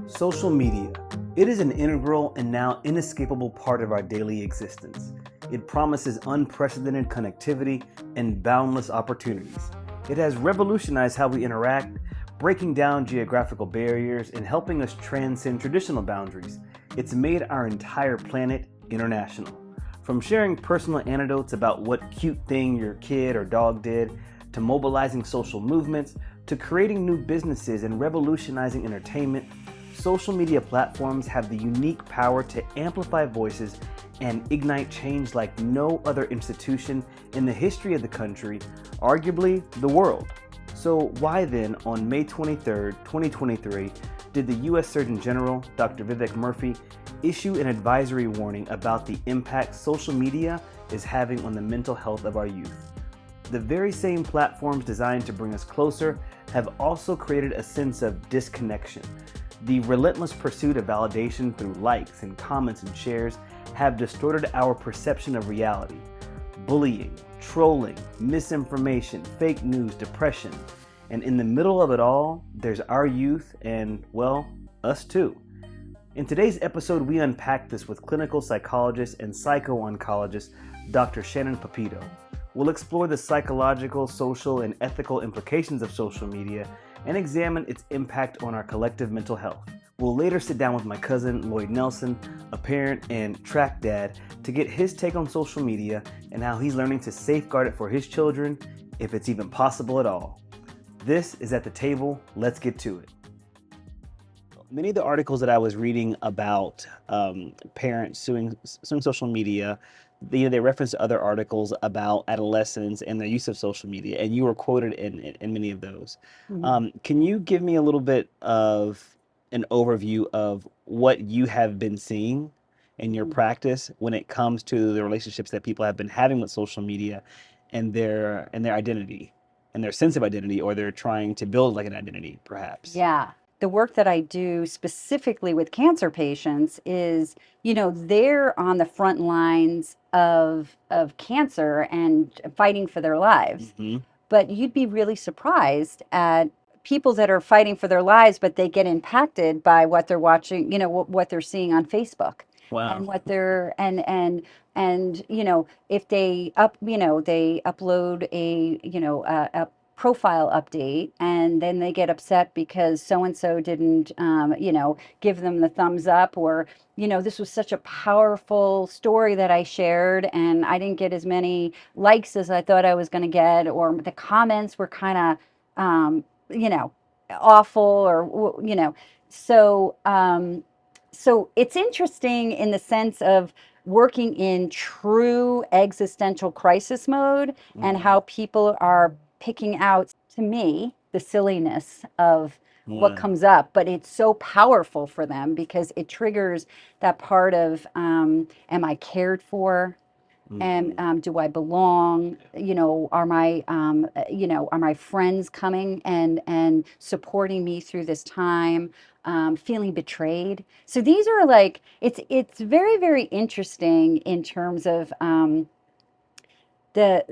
Social media. It is an integral and now inescapable part of our daily existence. It promises unprecedented connectivity and boundless opportunities. It has revolutionized how we interact, breaking down geographical barriers and helping us transcend traditional boundaries. It's made our entire planet international. From sharing personal anecdotes about what cute thing your kid or dog did, to mobilizing social movements, to creating new businesses and revolutionizing entertainment, social media platforms have the unique power to amplify voices and ignite change like no other institution in the history of the country, arguably the world. So why then, on May 23rd, 2023, did the U.S. Surgeon General, Dr. Vivek Murthy, issue an advisory warning about the impact social media is having on the mental health of our youth? The very same platforms designed to bring us closer have also created a sense of disconnection. The relentless pursuit of validation through likes and comments and shares have distorted our perception of reality. Bullying, trolling, misinformation, fake news, depression, and in the middle of it all, there's our youth and, well, us too. In today's episode, we unpack this with clinical psychologist and psycho-oncologist Dr. Shannon Pepito. We'll explore the psychological, social, and ethical implications of social media and examine its impact on our collective mental health. We'll later sit down with my cousin, Lloyd Nelson, a parent and track dad, to get his take on social media and how he's learning to safeguard it for his children, if it's even possible at all. This is At the Table. Let's get to it. Many of the articles that I was reading about parents suing social media, they referenced other articles about adolescents and their use of social media, and you were quoted in many of those. Mhm. Can you give me a little bit of an overview of what you have been seeing in your Mhm. practice when it comes to the relationships that people have been having with social media and their identity and their sense of identity, or they're trying to build like an identity, perhaps? Yeah. The work that I do specifically with cancer patients is, they're on the front lines of cancer and fighting for their lives. Hmm. But you'd be really surprised at people that are fighting for their lives, but they get impacted by what they're watching, what they're seeing on Facebook and Wow. what they're and if they upload a profile update and then they get upset because so and so didn't give them the thumbs up, or this was such a powerful story that I shared and I didn't get as many likes as I thought I was going to get, or the comments were kind of awful, or so so it's interesting in the sense of working in true existential crisis mode and Mm. how people are picking out, to me, the silliness of what Wow. comes up, but it's so powerful for them because it triggers that part of, am I cared for? And Hmm. do I belong? Are my friends coming and supporting me through this time? Feeling betrayed. So these are like it's very, very interesting in terms of the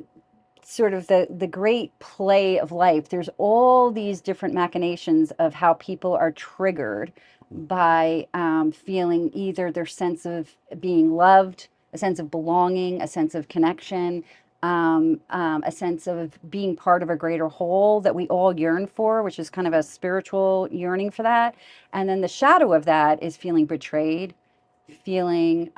sort of the great play of life. There's all these different machinations of how people are triggered by feeling either their sense of being loved, a sense of belonging, a sense of connection, a sense of being part of a greater whole that we all yearn for, which is kind of a spiritual yearning for that. And then the shadow of that is feeling betrayed, feeling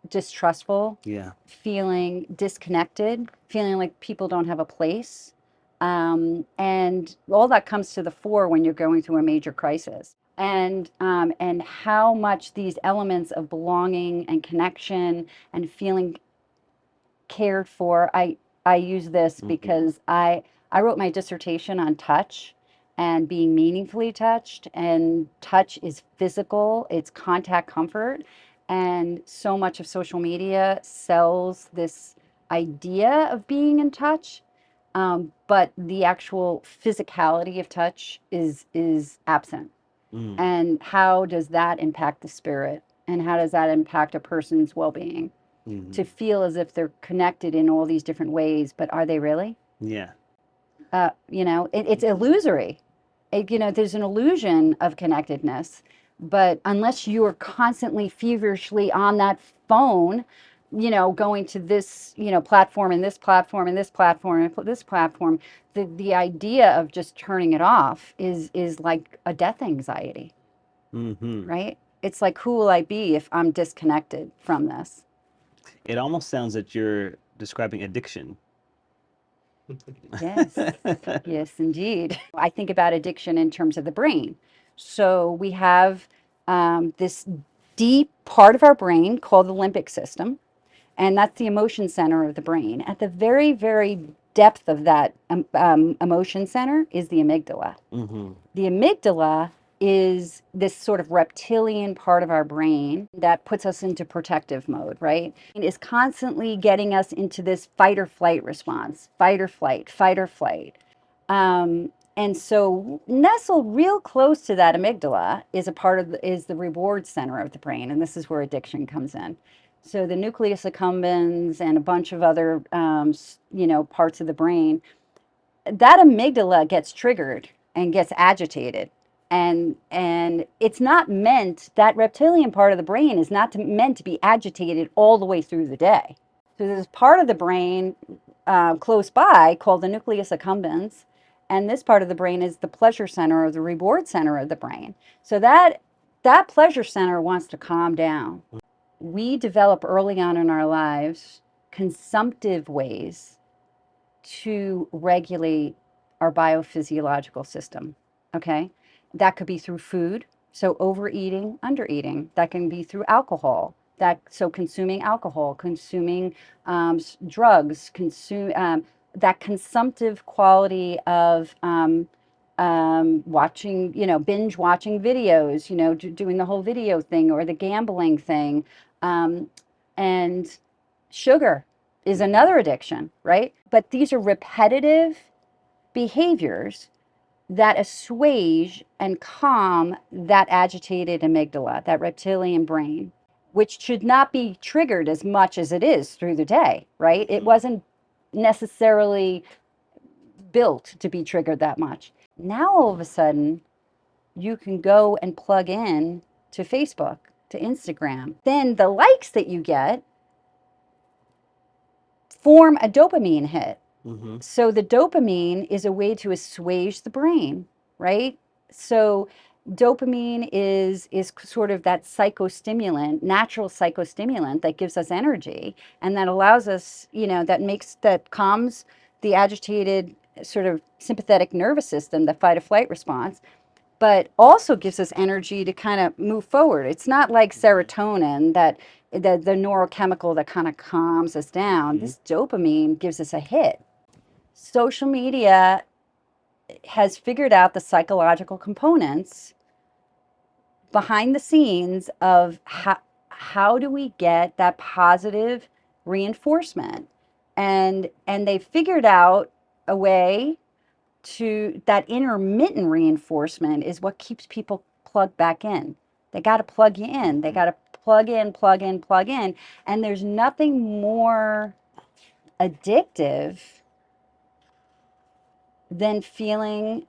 distrustful, Yeah. feeling disconnected, feeling like people don't have a place. And all that comes to the fore when you're going through a major crisis. And how much these elements of belonging and connection and feeling cared for. I use this Hmm. because I wrote my dissertation on touch and being meaningfully touched, and touch is physical, it's contact comfort, and so much of social media sells this idea of being in touch, but the actual physicality of touch is absent. Mm. And how does that impact the spirit, and how does that impact a person's well-being? To Hmm. feel as if they're connected in all these different ways, but are they really? Yeah. It's illusory. There's an illusion of connectedness, but unless you are constantly feverishly on that phone, going to this, platform and this platform and this platform and this platform, the idea of just turning it off is like a death anxiety, Hmm. right? It's like, who will I be if I'm disconnected from this? It almost sounds that you're describing addiction. Yes, yes, indeed. I think about addiction in terms of the brain. So we have this deep part of our brain called the limbic system, and that's the emotion center of the brain. At the very, very depth of that emotion center is the amygdala. Hmm. The amygdala is this sort of reptilian part of our brain that puts us into protective mode, right? It is constantly getting us into this fight or flight response, fight or flight, fight or flight. And so nestled real close to that amygdala is a part of is the reward center of the brain, and this is where addiction comes in. So the nucleus accumbens and a bunch of other parts of the brain, that amygdala gets triggered and gets agitated, and it's not meant, that reptilian part of the brain is not meant to be agitated all the way through the day. So there's part of the brain close by called the nucleus accumbens, and this part of the brain is the pleasure center or the reward center of the brain. So that pleasure center wants to calm down. We develop early on in our lives consumptive ways to regulate our biophysiological system. Okay. That could be through food. So overeating, undereating. That can be through alcohol. So consuming alcohol, consuming drugs, that consumptive quality of watching, binge watching videos, doing the whole video thing or the gambling thing. Um, and sugar is another addiction, right? But these are repetitive behaviors that assuage and calm that agitated amygdala, that reptilian brain, which should not be triggered as much as it is through the day, right? It wasn't necessarily built to be triggered that much. Now, all of a sudden, you can go and plug in to Facebook, to Instagram. Then the likes that you get form a dopamine hit. Hmm. So the dopamine is a way to assuage the brain, right? So dopamine is sort of that psychostimulant, natural psychostimulant that gives us energy and that allows us, that calms the agitated sort of sympathetic nervous system, the fight or flight response, but also gives us energy to kind of move forward. It's not like serotonin, that the neurochemical that kind of calms us down. Hmm. This dopamine gives us a hit. Social media has figured out the psychological components behind the scenes of how do we get that positive reinforcement, and they figured out a way to that intermittent reinforcement is what keeps people plugged back in. They got to plug you in. They got to plug in, plug in, plug in. And there's nothing more addictive than feeling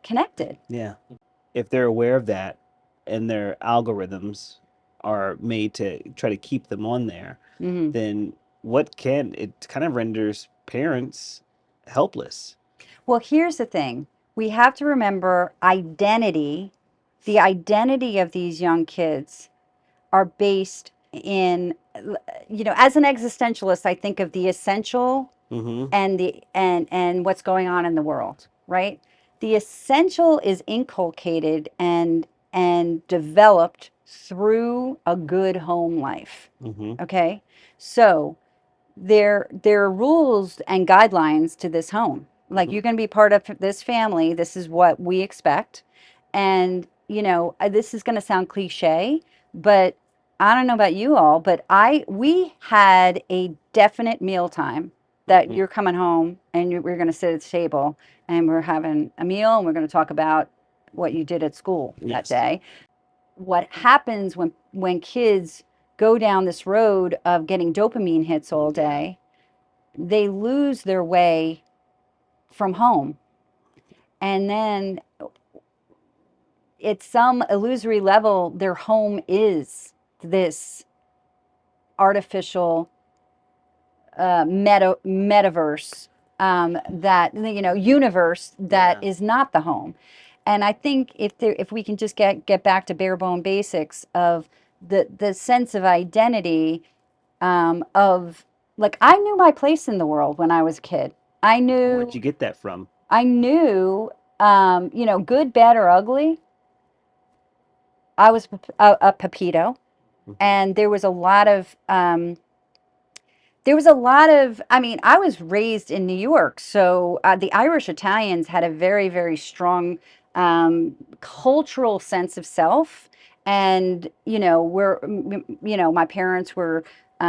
connected. Yeah. If they're aware of that and their algorithms are made to try to keep them on there, Hmm. then it kind of renders parents helpless. Well, here's the thing. We have to remember identity. The identity of these young kids are based in, as an existentialist, I think of the essential Hmm. and and what's going on in the world, right? The essential is inculcated and developed through a good home life. Hmm. Okay? So there are rules and guidelines to this home. Like, Hmm. you're going to be part of this family. This is what we expect. And, this is going to sound cliche, but I don't know about you all, but we had a definite meal time that Hmm. you're coming home and we're going to sit at the table and we're having a meal and we're going to talk about what you did at school that Yes. day. What happens when kids go down this road of getting dopamine hits all day, they lose their way from home. And then at some illusory level, their home is this artificial metaverse, that, universe that Yeah. is not the home. And I think if we can just get back to bare bone basics of the sense of identity, of, like, I knew my place in the world when I was a kid. I Where'd knew you get that from? I knew, good, bad, or ugly. I was a Pepito, Hmm. and there was a lot of, I mean, I was raised in New York, so the Irish Italians had a very, very strong cultural sense of self. And, my parents were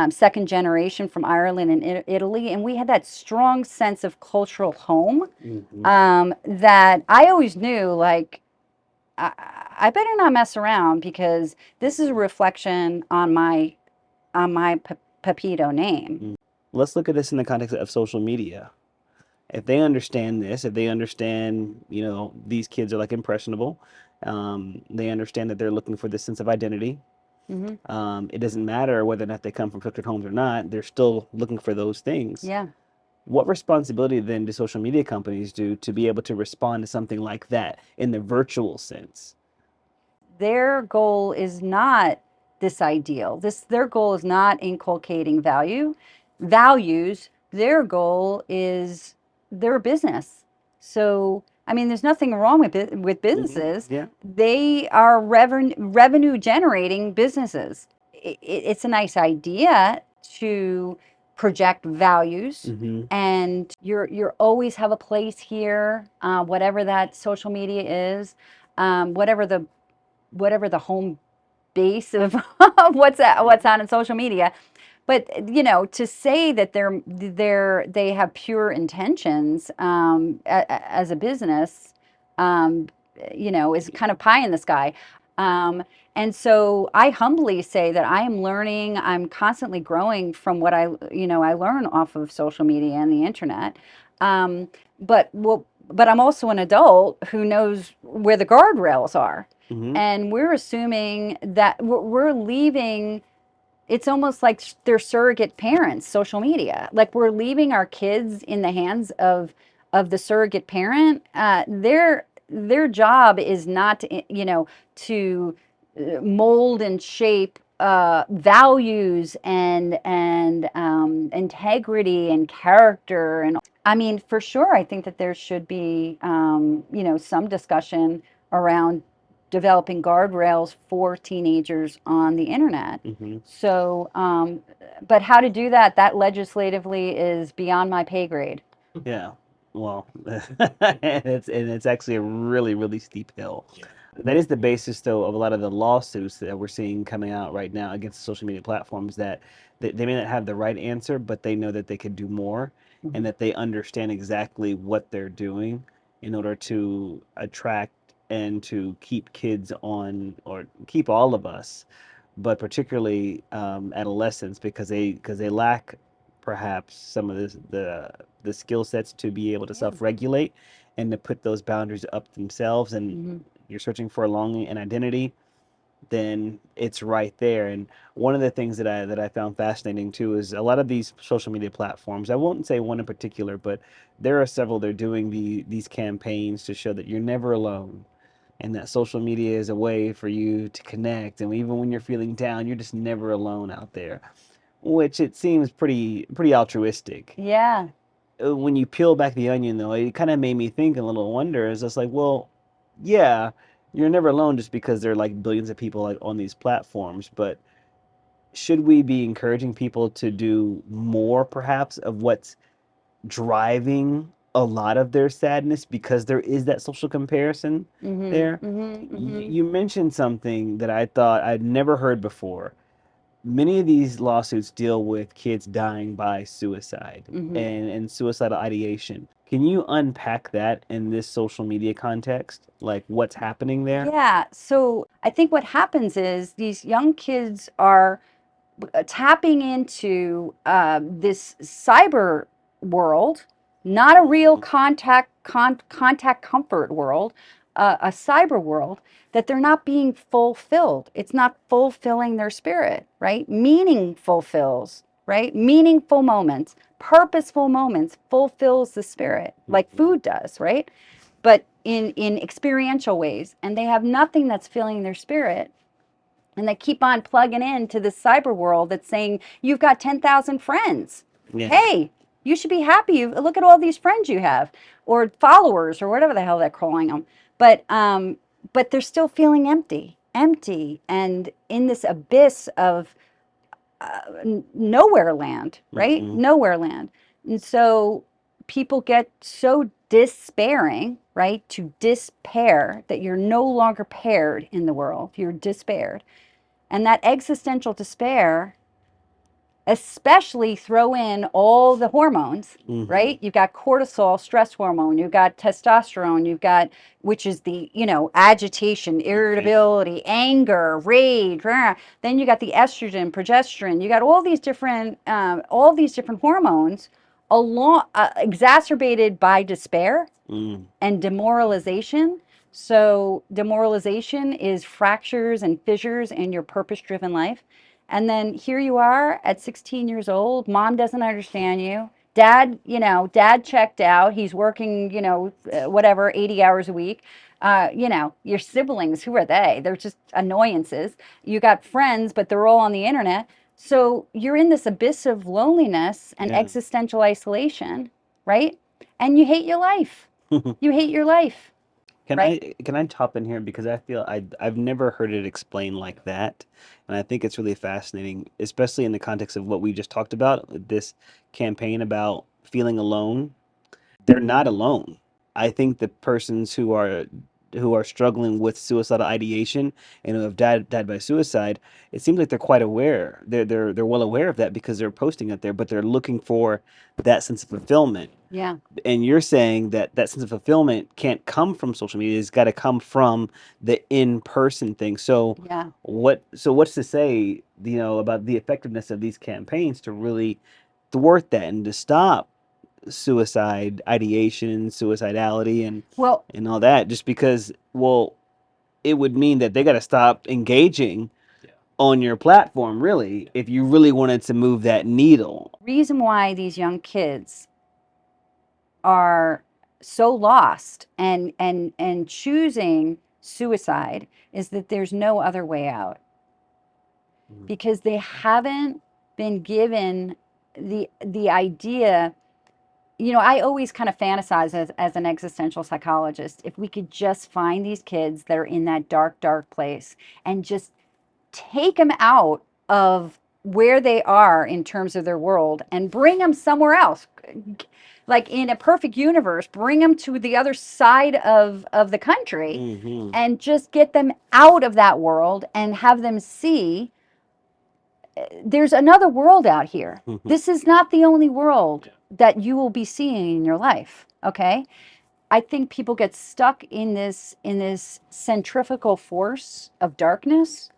second generation from Ireland and Italy, and we had that strong sense of cultural home, Hmm. that I always knew, like, I, I better not mess around, because this is a reflection on my Pepito name. Let's look at this in the context of social media. If they understand this, if they understand, these kids are like impressionable, they understand that they're looking for this sense of identity. Hmm. It doesn't matter whether or not they come from structured homes or not, they're still looking for those things. Yeah. What responsibility then do social media companies do to be able to respond to something like that in the virtual sense? Their goal is not this ideal. Their goal is not inculcating values. Their goal is their business. So, I mean, there's nothing wrong with Hmm. businesses. Yeah. They are revenue generating businesses. It's a nice idea to project values, Hmm. and you're always have a place here, whatever that social media is, whatever the home base of what's on in social media. But, to say that they have pure intentions, as a business, um, is kind of pie in the sky. Um, and so I humbly say that I am learning. I'm constantly growing from what I learn off of social media and the internet. Um, but I'm also an adult who knows where the guardrails are, Hmm. and we're assuming that we're leaving. It's almost like they're surrogate parents, social media. Like, we're leaving our kids in the hands of the surrogate parent. Their job is not to mold and shape values and integrity and character. And I mean, for sure, I think that there should be some discussion around developing guardrails for teenagers on the internet. Hmm. So, but how to do that, that legislatively is beyond my pay grade. Yeah. Well, and it's actually a really, really steep hill. That is the basis, though, of a lot of the lawsuits that we're seeing coming out right now against the social media platforms, that they may not have the right answer, but they know that they could do more, and Mhm. that they understand exactly what they're doing in order to attract and to keep kids on, or keep all of us, but particularly adolescents, because they lack perhaps some of the skill sets to be able to Yeah. self-regulate and to put those boundaries up themselves. And Hmm. you're searching for a longing and identity, then it's right there. And one of the things that I found fascinating too is a lot of these social media platforms. I won't say one in particular, but there are several. They're doing these campaigns to show that you're never alone, and that social media is a way for you to connect. And even when you're feeling down, you're just never alone out there, which it seems pretty altruistic. Yeah. When you peel back the onion, though, it kind of made me think a little wonder. Is just like, well, yeah, you're never alone just because there are like billions of people like on these platforms, but should we be encouraging people to do more, perhaps, of what's driving a lot of their sadness, because there is that social comparison Hmm. there? Hmm. Hmm. You mentioned something that I thought I'd never heard before. Many of these lawsuits deal with kids dying by suicide Hmm. and suicidal ideation. Can you unpack that in this social media context? Like, what's happening there? Yeah. So I think what happens is these young kids are tapping into this cyber world, not a real Mhm. contact comfort world, a cyber world, that they're not being fulfilled. It's not fulfilling their spirit, right? Meaning fulfills, right? Meaningful moments, purposeful moments fulfills the spirit, like Mhm. food does, right? But in experiential ways, and they have nothing that's filling their spirit, and they keep on plugging into this cyber world that's saying you've got 10,000 friends. Yeah. Hey, you should be happy. Look at all these friends you have, or followers, or whatever the hell they're calling them. But they're still feeling empty, and in this abyss of nowhere land, right? Mhm. Nowhere land. And so people get so despairing, right? To despair that you're no longer paired in the world. You're despaired. And that existential despair, especially throw in all the hormones, Mhm. right? You've got cortisol, stress hormone, you've got testosterone, you've got, which is the, agitation, Right. irritability, anger, rage. Rah. Then you got the estrogen, progesterone. You got all these different hormones, along exacerbated by despair Mm. and demoralization. So, demoralization is fractures and fissures in your purpose driven life. And then here you are at 16 years old. Mom doesn't understand you. Dad checked out. He's working, whatever, 80 hours a week. Your siblings, who are they? They're just annoyances. You got friends, but they're all on the internet. So you're in this abyss of loneliness and Yeah. existential isolation, right? And you hate your life. You hate your life, Can right? I top in here because I feel I've never heard it explained like that, and I think it's really fascinating, especially in the context of what we just talked about, this campaign about feeling alone. They're not alone. I think the persons who are struggling with suicidal ideation and who have died by suicide, it seems like they're quite aware. They're well aware of that because they're posting it there, but they're looking for that sense of fulfillment. Yeah, And you're saying that that sense of fulfillment can't come from social media. It's got to come from the in-person thing. So yeah. what's to say, about the effectiveness of these campaigns to really thwart that and to stop suicide ideation and suicidality Well, and all that, just because, well, it would mean that they got to stop engaging on your platform, really, if you really wanted to move that needle. reason why these young kids are so lost and choosing suicide is that there's no other way out, Mm. because they haven't been given the idea. I always kind of fantasize as an existential psychologist, if we could just find these kids that are in that dark place and just take them out of where they are in terms of their world and bring them somewhere else. Like in a perfect universe, bring them to the other side of the country Mm-hmm. and just get them out of that world and have them see there's another world out here. This is not the only world that you will be seeing in your life. Okay. I think people get stuck in this centrifugal force of darkness,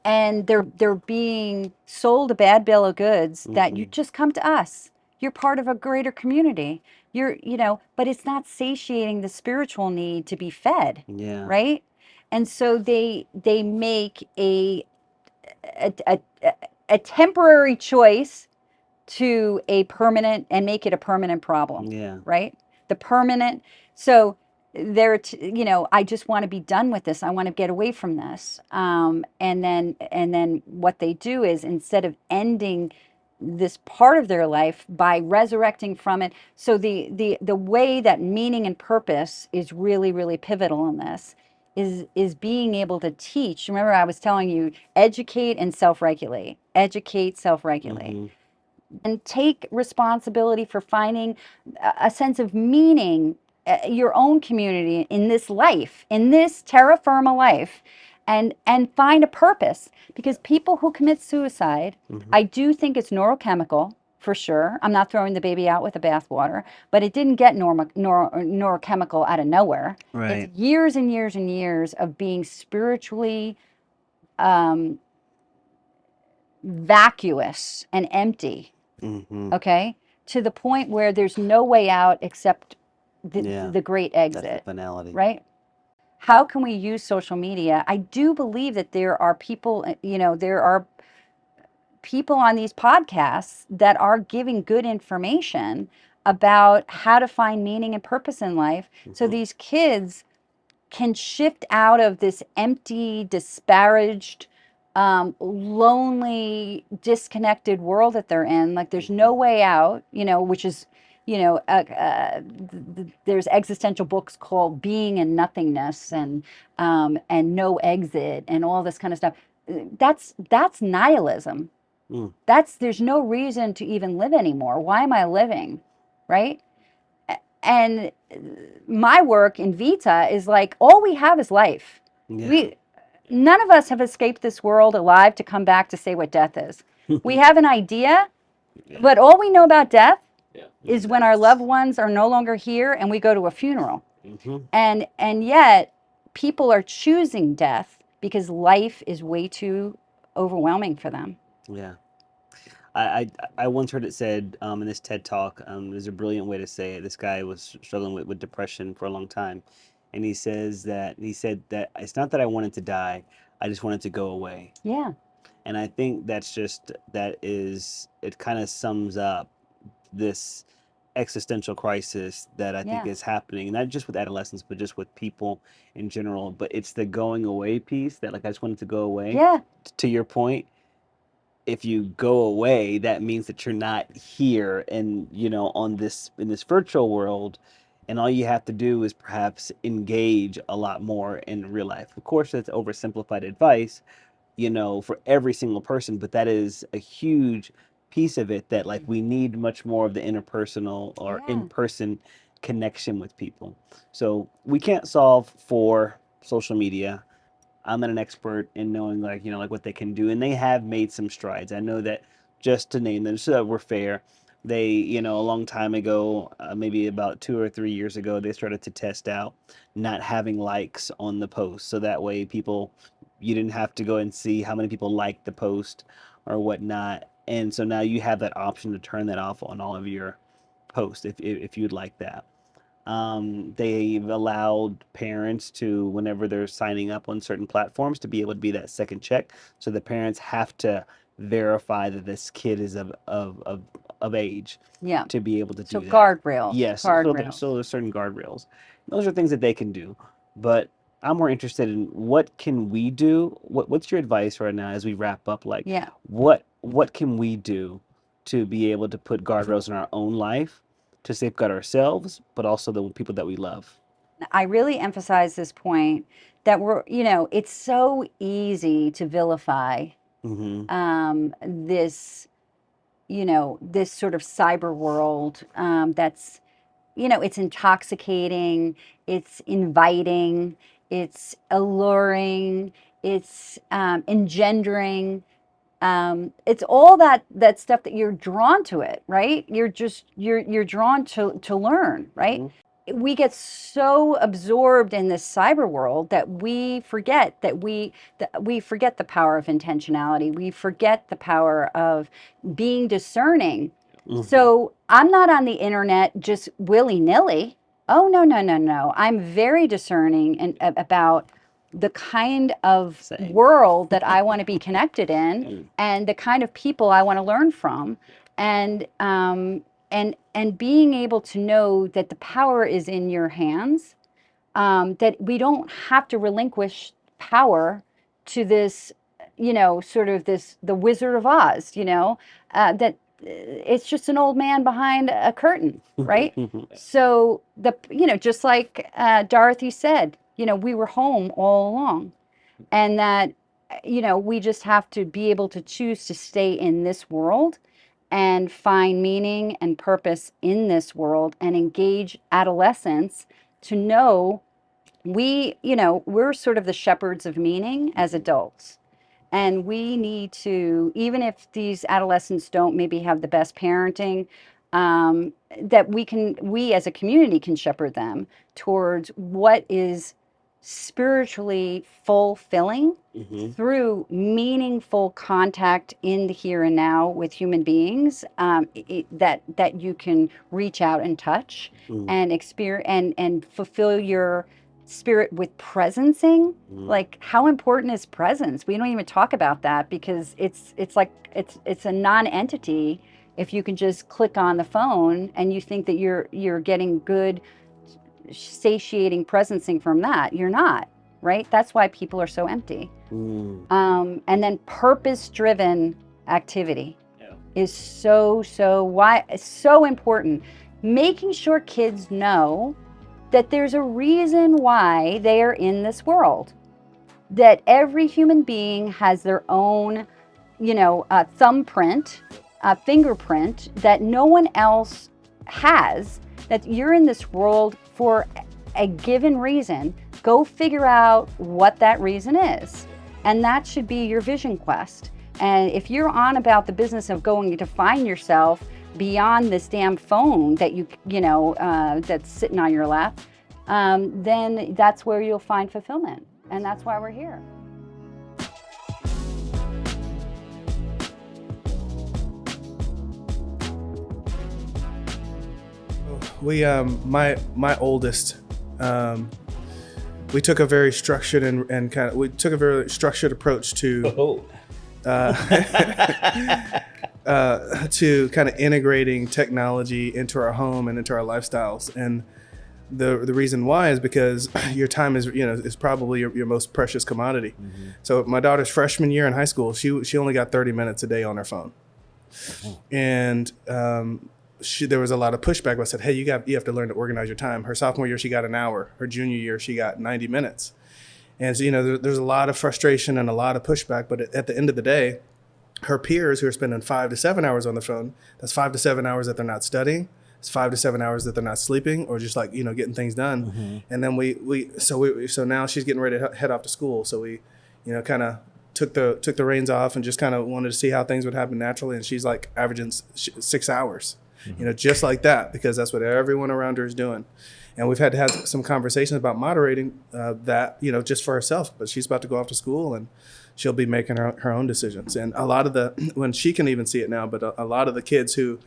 and they're being sold a bad bill of goods that you Mm-hmm. just come to us. You're part of a greater community. But it's not satiating the spiritual need to be fed, Yeah. right? And so they make a, a, a temporary choice to a permanent, and make it a permanent problem, Yeah. right? The permanent. So I just want to be done with this. I want to get away from this. And then what they do is, instead of ending this part of their life by resurrecting from it. So the way that meaning and purpose is really, really pivotal in this is being able to teach. Remember, I was telling you, educate and self-regulate. Educate, self-regulate, Mm-hmm. and take responsibility for finding a sense of meaning, your own community in this life, in this terra firma life, and find a purpose. Because people who commit suicide, Mm-hmm. I do think it's neurochemical for sure. I'm not throwing the baby out with the bathwater, but it didn't get neurochemical out of nowhere. It's Right. years and years and years of being spiritually um, vacuous and empty, Mm-hmm. okay, to the point where there's no way out except Yeah, the great that's the exit, finality. right? How can we use social media? I do believe that there are people, there are people on these podcasts that are giving good information about how to find meaning and purpose in life. So Hmm. these kids can shift out of this empty, disparaged, lonely, disconnected world that they're in. Like there's Hmm. no way out, which is, there's existential books called Being and Nothingness and No Exit and all this kind of stuff. That's nihilism. Mm. There's no reason to even live anymore. Why am I living? Right? And my work in Vita is like all we have is life. Yeah. We None of us have escaped this world alive to come back to say what death is. We have an idea, Yeah. but all we know about death is when our loved That's. ones are no longer here and we go to a funeral. Hmm. And yet people are choosing death because life is way too overwhelming for them. Yeah. I once heard it said in this TED talk. There's a brilliant way to say it. This guy was struggling with depression for a long time, and he said that it's not that I wanted to die, I just wanted to go away. Yeah, And I think it kind of sums up this existential crisis that I think yeah, is happening, not just with adolescents, but just with people in general. But it's the going away piece that, like, I just wanted to go away. yeah, To your point, if you go away, that means that you're not here and, on this in this virtual world, and all you have to do is perhaps engage a lot more in real life. Of course, that's oversimplified advice, for every single person, but that is a huge piece of it that, like, we need much more of the interpersonal or yeah. in-person connection with people. So we can't solve for social media. I'm not an expert in knowing, like, like what they can do, and they have made some strides. I know that, just to name them, so that we're fair, they, a long time ago, maybe about 2 or 3 years ago, they started to test out not having likes on the post, so that way you didn't have to go and see how many people liked the post or whatnot. And so now you have that option to turn that off on all of your posts if you'd like that. They've allowed parents to, whenever they're signing up on certain platforms, to be able to be that second check. So the parents have to verify that this kid is of age Yeah. to be able to So do that. guardrails, Yes, so guardrails. there's certain guardrails. Those are things that they can do. But I'm more interested in what can we do? What's your advice right now as we wrap up? Like, Yeah. what can we do to be able to put guardrails in our own life to safeguard ourselves, but also the people that we love. I really emphasize this point that it's so easy to vilify Hmm. this, this sort of cyber world that's, it's intoxicating, it's inviting, it's alluring, it's engendering. It's all that stuff that you're drawn to it, right? You're drawn to learn, right? Hmm. We get so absorbed in this cyber world that we forget the power of intentionality. We forget the power of being discerning. Hmm. So I'm not on the internet just willy-nilly. Oh, no, no, no, no. I'm very discerning and about the kind of Same. world that I want to be connected in Mm. and the kind of people I want to learn from. And being able to know that the power is in your hands, that we don't have to relinquish power to this, sort of the Wizard of Oz, that it's just an old man behind a curtain, right? So just like Dorothy said, we were home all along, and that we just have to be able to choose to stay in this world and find meaning and purpose in this world and engage adolescents to know we're sort of the shepherds of meaning as adults. And we need to, even if these adolescents don't maybe have the best parenting, that we as a community can shepherd them towards what is spiritually fulfilling through meaningful contact in the here and now with human beings, that you can reach out and touch and experience and fulfill your spirit with presencing. Like, how important is presence? We don't even talk about that because it's like it's a non-entity if you can just click on the phone and you think that you're getting good satiating presencing from that. You're not, right? That's why people are so empty. And then purpose-driven activity is so important. Making sure kids know that there's a reason why they are in this world. That every human being has their own, thumbprint, fingerprint that no one else has. That you're in this world for a given reason. Go figure out what that reason is. And that should be your vision quest. And if you're on about the business of going to define yourself beyond this damn phone that that's sitting on your lap, then that's where you'll find fulfillment. And that's why we're here. We, my oldest, we took a very structured we took a very structured approach to to kind of integrating technology into our home and into our lifestyles. And the reason why is because your time is probably your most precious commodity. So my daughter's freshman year in high school, she only got 30 minutes a day on her phone. And there was a lot of pushback. But I said, hey, you have to learn to organize your time. Her sophomore year, she got an hour. Her junior year, she got 90 minutes. And so, there's a lot of frustration and a lot of pushback. But at the end of the day, her peers who are spending 5 to 7 hours on the phone, that's 5 to 7 hours that they're not studying. It's 5 to 7 hours that they're not sleeping or just getting things done. And then so now she's getting ready to head off to school. So we, kind of took the reins off and just kind of wanted to see how things would happen naturally. And she's like averaging 6 hours. Just like that, because that's what everyone around her is doing. And we've had to have some conversations about moderating that, just for herself. But she's about to go off to school and she'll be making her own decisions. And a lot of when she can even see it now, but a lot of the kids who,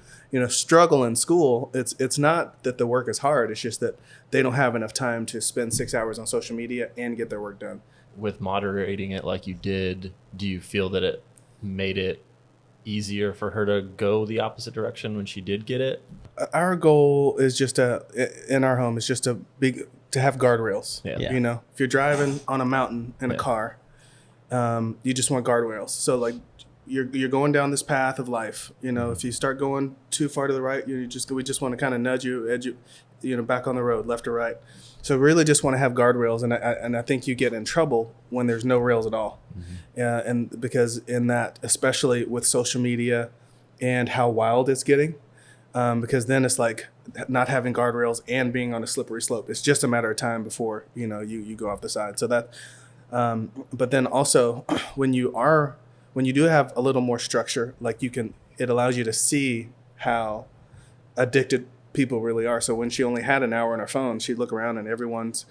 struggle in school, it's not that the work is hard. It's just that they don't have enough time to spend 6 hours on social media and get their work done. With moderating it like you did, do you feel that it made it easier for her to go the opposite direction when she did get it? Our goal is in our home is just to have guardrails. Yeah. If you're driving on a mountain in a car, you just want guardrails. So like you're going down this path of life. If you start going too far to the right, we just want to kind of nudge you, edge you, back on the road, left or right. So really just want to have guardrails, and I think you get in trouble when there's no rails at all. And because in that, especially with social media and how wild it's getting, because then it's like not having guardrails and being on a slippery slope. It's just a matter of time before, you go off the side. So that, but then also when you do have a little more structure, like it allows you to see how addicted people really are. So when she only had an hour on her phone, she'd look around and everyone's,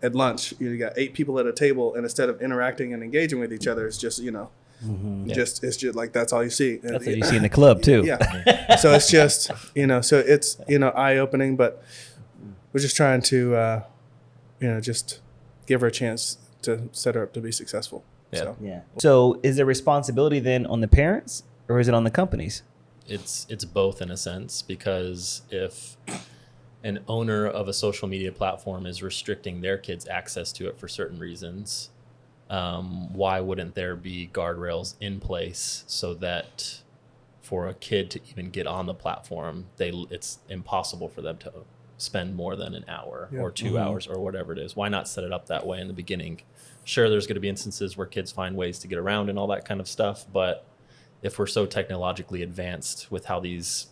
at lunch, you got 8 people at a table, and instead of interacting and engaging with each other, it's just, it's just like, that's all you see. That's what you see in the club too. Yeah. So it's just, so it's, eye opening, but we're just trying to, just give her a chance to set her up to be successful. Yeah. So is the responsibility then on the parents or is it on the companies? It's both in a sense, because if an owner of a social media platform is restricting their kids' access to it for certain reasons, why wouldn't there be guardrails in place so that for a kid to even get on the platform, it's impossible for them to spend more than an hour or 2 hours or whatever it is? Why not set it up that way in the beginning? Sure, there's going to be instances where kids find ways to get around and all that kind of stuff, but if we're so technologically advanced with how these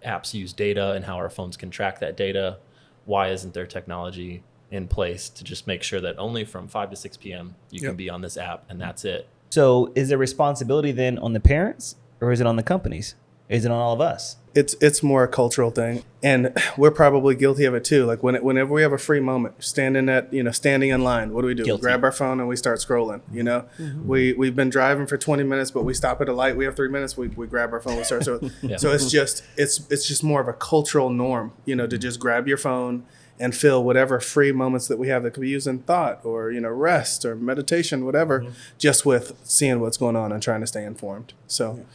apps use data and how our phones can track that data, why isn't there technology in place to just make sure that only from 5 to 6 p.m. you can be on this app and that's it? So is the responsibility then on the parents or is it on the companies? Is it on all of us? It's more a cultural thing, and we're probably guilty of it too. Like whenever we have a free moment, standing in line, what do? We Guilty. grab our phone and we start scrolling. We've been driving for 20 minutes, but we stop at a light. We have 3 minutes. We grab our phone. We start. So so it's just more of a cultural norm. To just grab your phone and fill whatever free moments that we have that could be used in thought or rest or meditation, whatever, just with seeing what's going on and trying to stay informed. So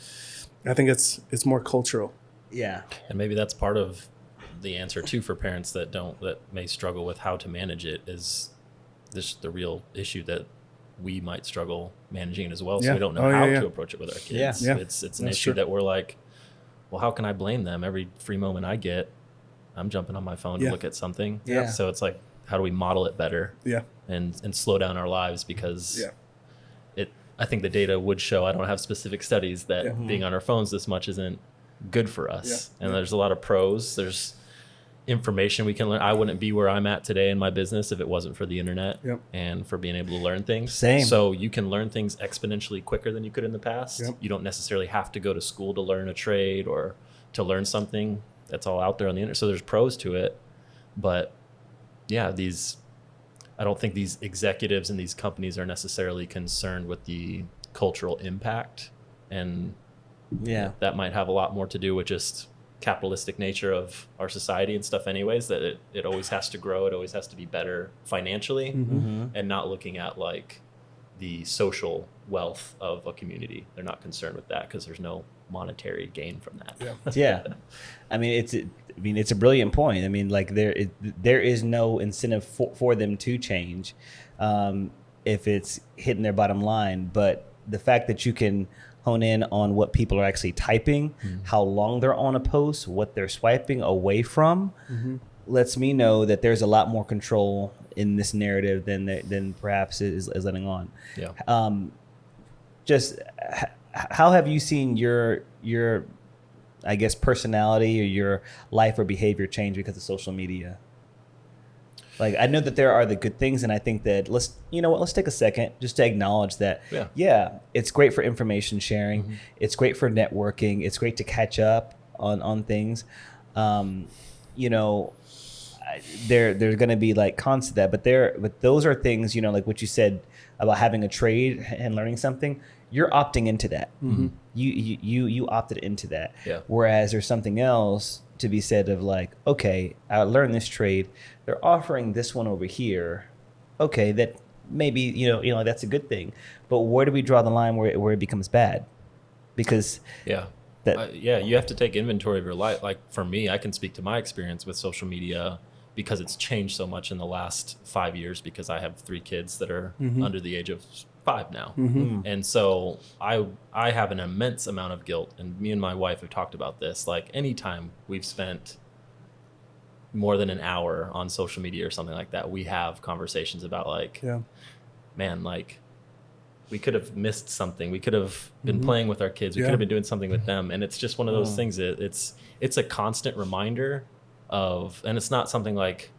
I think it's more cultural. Yeah. And maybe that's part of the answer too for parents that may struggle with how to manage it, is this the real issue that we might struggle managing it as well. So we don't know how to approach it with our kids. Yeah. It's an issue that we're like, well, how can I blame them? Every free moment I get, I'm jumping on my phone to look at something. Yeah. So it's like, how do we model it better? Yeah. And slow down our lives, because I think the data would show, I don't have specific studies, that being on our phones this much isn't good for us. And there's a lot of pros. There's information we can learn. I wouldn't be where I'm at today in my business if it wasn't for the internet and for being able to learn things. Same. So you can learn things exponentially quicker than you could in the past. You don't necessarily have to go to school to learn a trade or to learn something. That's all out there on the internet. So there's pros to it. But I don't think these executives in these companies are necessarily concerned with the cultural impact. And that might have a lot more to do with just capitalistic nature of our society and stuff anyways, that it always has to grow. It always has to be better financially, and not looking at like the social wealth of a community. They're not concerned with that because there's no monetary gain from that. I mean, it's a brilliant point. I mean, like there is no incentive for them to change if it's hitting their bottom line. But the fact that you can hone in on what people are actually typing, how long they're on a post, what they're swiping away from, lets me know that there's a lot more control in this narrative than perhaps is letting on. Just how have you seen your I guess personality or your life or behavior change because of social media? Like, I know that there are the good things, and I think that let's take a second just to acknowledge that, it's great for information sharing. It's great for networking. It's great to catch up on things. There's going to be like cons to that, but those are things, like what you said about having a trade and learning something. You're opting into that. You opted into that. Whereas there's something else to be said of like, okay, I learned this trade. They're offering this one over here. Okay, that maybe, that's a good thing. But where do we draw the line where it becomes bad? Because you have to take inventory of your life. Like for me, I can speak to my experience with social media because it's changed so much in the last 5 years, because I have 3 kids that are under the age of 5 now. And so I have an immense amount of guilt, and me and my wife have talked about this. Like anytime we've spent more than an hour on social media or something like that, we have conversations about like, man, like we could have missed something. We could have been playing with our kids. We could have been doing something with them. And it's just one of those things that it's a constant reminder of, and it's not something like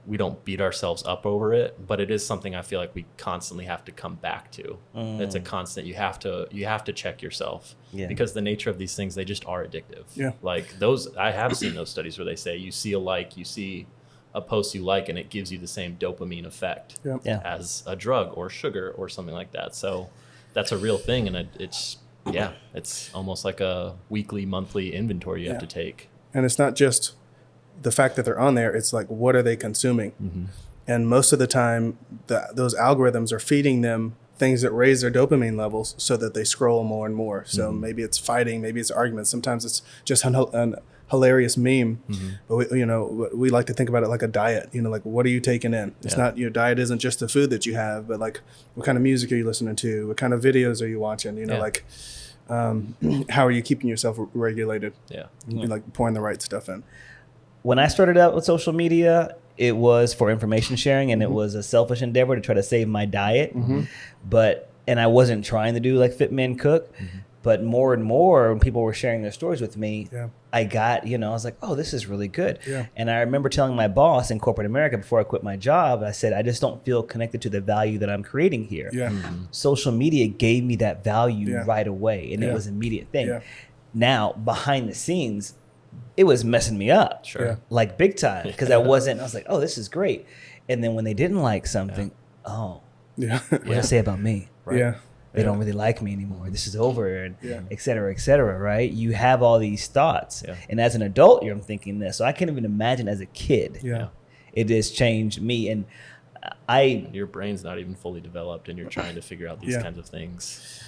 we don't beat ourselves up over it, but it is something I feel like we constantly have to come back to. It's a constant. You have to check yourself, because the nature of these things, they just are addictive. Like those, I have seen those studies where they say you see a post you like, and it gives you the same dopamine effect as a drug or sugar or something like that. So that's a real thing, and it's almost like a weekly, monthly inventory you have to take. And it's not just the fact that they're on there, it's like, what are they consuming? And most of the time, those algorithms are feeding them things that raise their dopamine levels so that they scroll more and more. So maybe it's fighting, maybe it's arguments. Sometimes it's just an hilarious meme. But we like to think about it like a diet. Like, what are you taking in? It's not, your diet isn't just the food that you have, but like, what kind of music are you listening to? What kind of videos are you watching? Like, how are you keeping yourself regulated? Like pouring the right stuff in. When I started out with social media, it was for information sharing, and it was a selfish endeavor to try to save my diet. And I wasn't trying to do like Fit Man Cook, but more and more when people were sharing their stories with me, I got, I was like, oh, this is really good. And I remember telling my boss in corporate America before I quit my job, I said, I just don't feel connected to the value that I'm creating here. Social media gave me that value right away, and it was an immediate thing. Now, behind the scenes, it was messing me up. Sure. Yeah. Like big time. Because I was like, oh, this is great. And then when they didn't like something, oh, Yeah. what did it say about me? Right. Yeah. They don't really like me anymore. This is over, and Yeah. et cetera, right? You have all these thoughts. Yeah. And as an adult, I'm thinking this. So I can't even imagine as a kid. Yeah. It has changed me. And Your brain's not even fully developed, and you're trying to figure out these Yeah. kinds of things.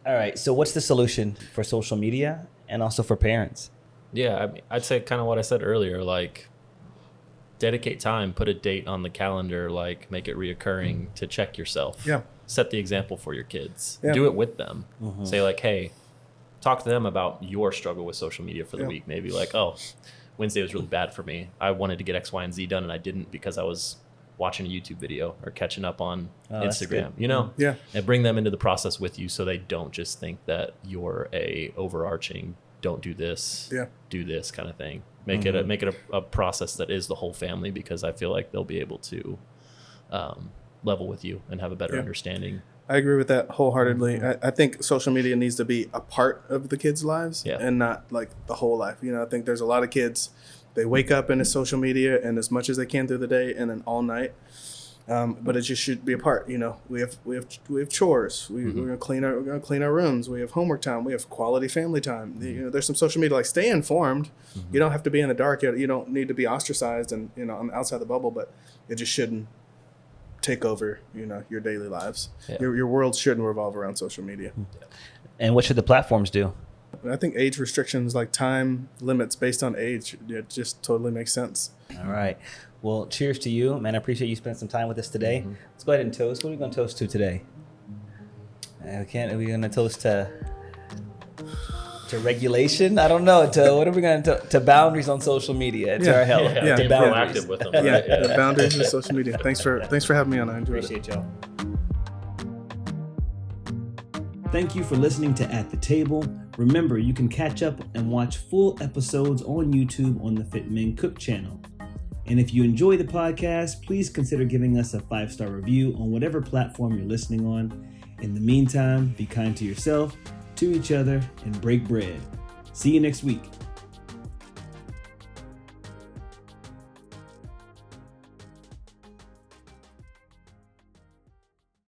all right. So what's the solution for social media and also for parents? Yeah, I mean, I'd say kind of what I said earlier, like dedicate time, put a date on the calendar, like make it reoccurring to check yourself. Yeah. Set the example for your kids. Yeah. Do it with them. Say like, hey, talk to them about your struggle with social media for the Yeah. week. Maybe like, oh, Wednesday was really bad for me. I wanted to get X, Y, and Z done, and I didn't because I was watching a YouTube video or catching up on that's Instagram, good. Yeah. and bring them into the process with you so they don't just think that you're a overarching don't do this, Yeah. do this kind of thing. Make it a process that is the whole family, because I feel like they'll be able to level with you and have a better Yeah. understanding. I agree with that wholeheartedly. I think social media needs to be a part of the kids' lives Yeah. and not like the whole life. You know, I think there's a lot of kids, they wake up into social media and as much as they can through the day and then all night. But it just should be a part. You know, we have chores. We're gonna clean our rooms. We have homework time. We have quality family time. You know, there's some social media, like stay informed. You don't have to be in the dark. You don't need to be ostracized and on outside the bubble. But it just shouldn't take over your daily lives. Yeah. Your world shouldn't revolve around social media. And what should the platforms do? I think age restrictions, like time limits based on age, it just totally makes sense. All right. Well, cheers to you, man. I appreciate you spending some time with us today. Let's go ahead and toast. What are we going to toast to today? Are we going to toast to regulation? I don't know. What are we going to boundaries on social media? To our health. Yeah. Being To boundaries. proactive with them. Yeah, Right? the boundaries of social media. Thanks for having me on. I enjoyed it. Appreciate y'all. Thank you for listening to At the Table. Remember, you can catch up and watch full episodes on YouTube on the Fit Men Cook channel. And if you enjoy the podcast, please consider giving us a 5-star review on whatever platform you're listening on. In the meantime, be kind to yourself, to each other, and break bread. See you next week.